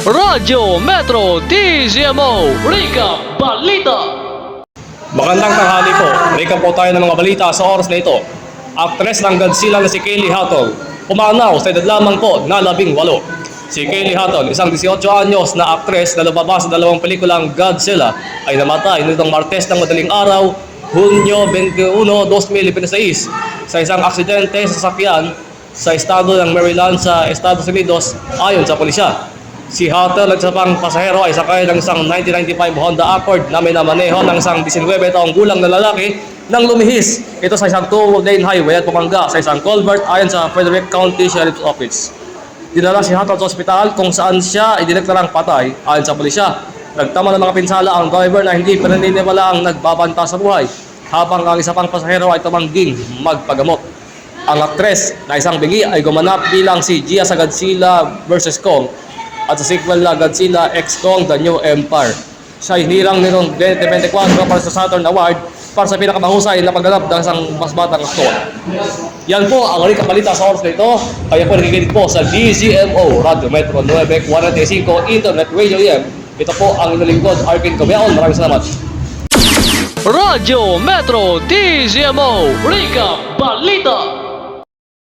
Radyo Metro DZMO Recap Balita. Magandang tanghali po. Recap po tayo ng mga balita sa oras na ito. Aktres ng Godzilla na si Kaylee Hatton pumanaw sa edad lamang po na 18. Si Kaylee Hatton, isang 18 anyos na aktres na lumabas sa dalawang pelikulang Godzilla, ay namatay nitong Martes ng madaling araw, Hunyo 21, 2016 sa isang aksidente sa sasakyan sa estado ng Maryland sa Estados Unidos ayon sa pulisya. Si Hatton at isa pang pasahero ay sakay ng isang 1995 Honda Accord na may namaneho ng isang 19 taong gulang na lalaki nang lumihis ito sa isang two-lane highway at pumangga sa isang culvert ayon sa Frederick County Sheriff's Office. Dinala si Hatton sa ospital kung saan siya idineklarang patay ayon sa pulisya. Nagtama ng mga pinsala ang driver na hindi pananiniwala ang nagbabanta sa buhay, habang ang isa pang pasahero ay tumangging magpagamot. Ang aktres na isang bingi ay gumanap bilang si Gia sa Godzilla vs. Kong at sa sequel na Godzilla x Kong The New Empire. Siya ay hinirang nitong 2024 para sa Saturn Award para sa pinakamahusay na pagganap ng isang mas batang aktor. Yan po ang recap balita sa oras na ito. Kaya po nakikinig po sa DZMO Radio Metro 945 Internet Radio EM. Ito po ang inulingkod, Arvin Comeon. Maraming salamat. Radyo Metro DZMO Recap Balita.